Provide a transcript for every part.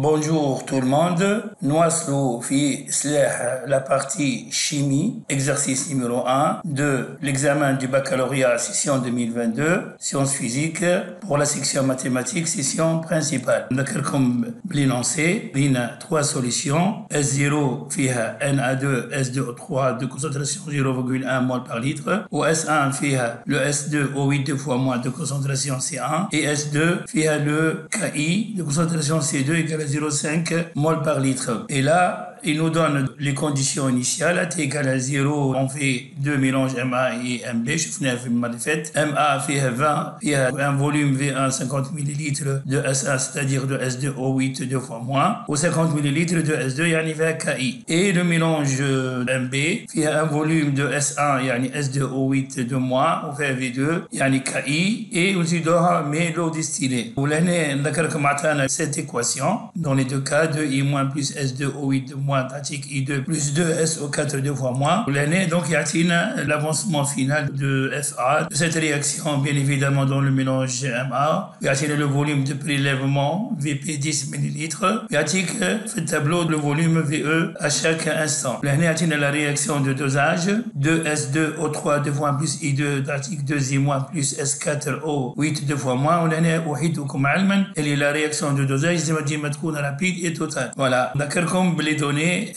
Bonjour tout le monde. Nous sommes la partie chimie, exercice numéro 1 de l'examen du baccalauréat session 2022, sciences physiques pour la section mathématiques, session principale. Comme l'énoncé, il y a 3 solutions. S0 فيها Na2, S2O3 de concentration 0,1 mol par litre, ou S1 فيها le S2O8 2 fois moins de concentration C1 et S2 فيها le KI de concentration C2 égale à 0,5 mol par litre. Et là, il nous donne les conditions initiales. À t égale à 0, on fait deux mélanges MA et MB. Je finis mal fait. MA fait 20, il y a un volume V1 50 ml de S1, c'est-à-dire de S2O8 deux fois moins, ou 50 ml de S2, yani va KI. Et le mélange MB fait un volume de S1, yani S2O8 de moins, on fait V2, yani KI, et aussi d'or, mais l'eau distillée. Vous l'année, on cette équation, dans les deux cas, 2I moins plus S2O8 de moins, tactique I2 plus 2SO4 deux fois moins. L'année, donc, il y a l'avancement final de FA. De cette réaction, bien évidemment, dans le mélange MA, il y a le volume de prélèvement, VP 10 ml. Il y a le tableau le volume VE à chaque instant. L'année, il y a la réaction de dosage, 2S2O3 deux fois plus I2, tactique 2I moins plus S4O8 deux fois moins. L'année, elle est la réaction de dosage, c'est rapide et totale. Voilà. D'accord, comme les données,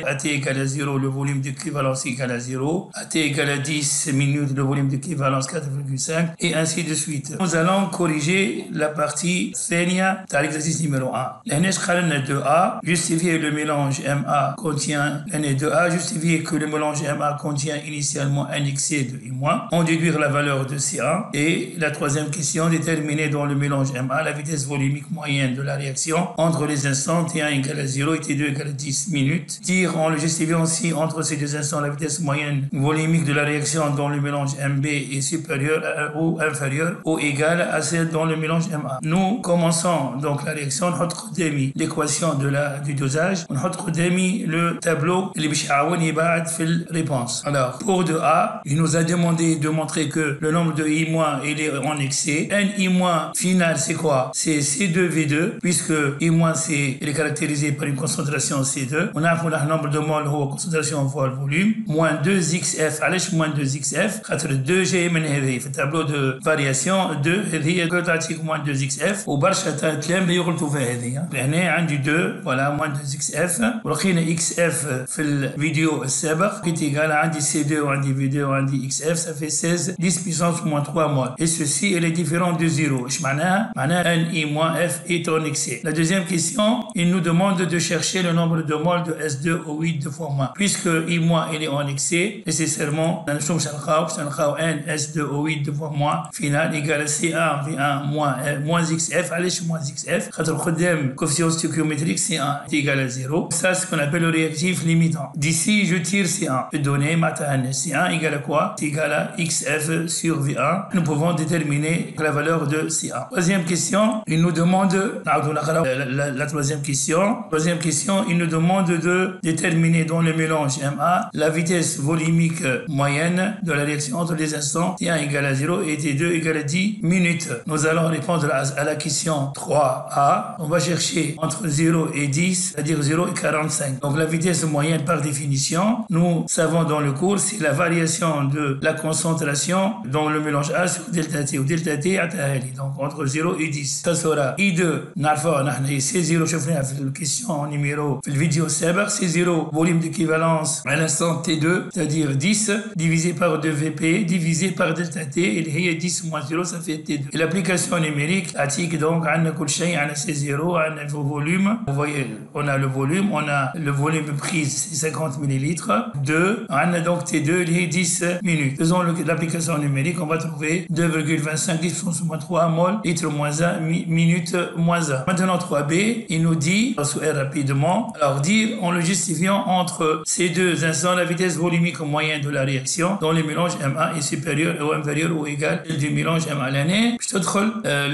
AT égale à 0, le volume d'équivalence égale à 0, AT égale à 10 minutes, le volume d'équivalence 4,5, et ainsi de suite. Nous allons corriger la partie Thenia dans l'exercice numéro 1. L'année 2A, justifier le mélange MA contient, l'année 2A, justifier que le mélange MA contient initialement un excès de I-, on déduire la valeur de C1, et la troisième question, déterminer dans le mélange MA la vitesse volumique moyenne de la réaction entre les instants T1 égale à 0 et T2 égale à 10 minutes. Dire en le justifiant aussi entre ces deux instants la vitesse moyenne volumique de la réaction dans le mélange MB est supérieure ou inférieure ou égale à celle dans le mélange MA. Nous commençons donc la réaction, on a l'équation du dosage, on a le tableau réponse. Alors, pour 2A, il nous a demandé de montrer que le nombre de I- il est en excès. NI- final, c'est quoi? C'est C2V2, puisque I- il est caractérisé par une concentration C2. On a pour le nombre de moles ou concentration fois le volume. Moins 2XF, allez, moins 2XF. 2G, في التابلو de variation 2 هذه تعطيك moins 2XF وبرشا كلام اللي يغلطوا فيها هذه. هنا عندي 2 voilà moins 2XF ولقينا XF في الفيديو السابق كنت قال عندي C2 وعندي V2 وعندي XF ça fait 16 10 puissance moins 3 moles et ceci elle est différent de 0. ايش معناها؟ معناها NI-F est en excès. La deuxième question, il nous demande de chercher le nombre de moles de S2O8 deux fois moins. Puisque I- il est en excès, nécessairement, N S2O8 deux fois moins final égale à C1 V1 moins XF. Allez, chez moins XF. Le coefficient stoichiométrique C1 est égal à 0. Ça, c'est ce qu'on appelle le réactif limitant. D'ici, je tire C1. Je donner C1 égale à quoi? C'est égal à XF sur V1. Nous pouvons déterminer la valeur de C1. Troisième question, il nous demande, la troisième question, il nous demande de déterminer dans le mélange MA la vitesse volumique moyenne de la réaction entre les instants T1 égale à 0 et T2 égale à 10 minutes. Nous allons répondre à la question 3A. On va chercher entre 0 et 10, c'est-à-dire 0 et 45. Donc la vitesse moyenne par définition, nous savons dans le cours, c'est la variation de la concentration dans le mélange A sur delta T, ou delta T à Tahali. Donc entre 0 et 10. Ça sera I2, c'est 0, je ferai la question numéro في الفيديو السابق, c'est 0 volume d'équivalence à l'instant T2, c'est-à-dire 10 divisé par 2VP divisé par delta T, et il y a 10 moins 0, ça fait T2. Et l'application numérique, attique donc, on a C0, on a le volume. Vous voyez, on a le volume prise, c'est 50 ml. 2, on a donc T2, il y a 10 minutes. Faisons l'application numérique, on va trouver 2,25 10 moins 3 mol, litre moins 1, minute moins 1. Maintenant 3B, il nous dit, on va rapidement, alors 10 dire en le justifiant entre ces deux instants la vitesse volumique moyenne de la réaction dont le mélange MA est supérieur ou inférieur ou égal du mélange MA l'année. Puis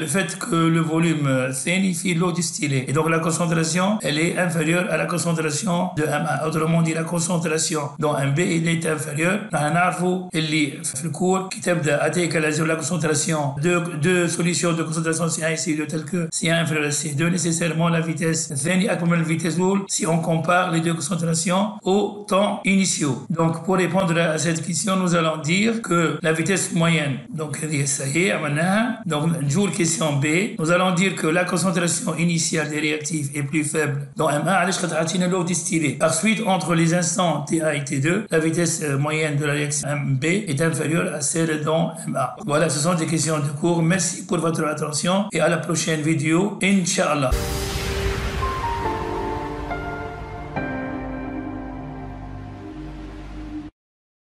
le fait que le volume signifie l'eau distillée et donc la concentration elle est inférieure à la concentration de MA. Autrement dit la concentration dans MB il est inférieur. نعرفوا اللي في الكور qui تبدا اتيك la concentration de solutions de concentration C1 et C2 telles que C1 inférieur à C2 nécessairement la vitesse الثاني أكبر من la vitesse l'eau si on compare les deux concentrations aux temps initiaux. Donc pour répondre à cette question nous allons dire que la vitesse moyenne donc ça y est عملناها. Donc jour question B nous allons dire que la concentration initiale des réactifs est plus faible dans MA علاش خاطر عطينا l'eau distillée. Ensuite entre les instants T1 et T2 la vitesse moyenne de la réaction MB est inférieure à celle dans MA. Voilà, ce sont des questions de cours. Merci pour votre attention et à la prochaine vidéo, Inch'Allah.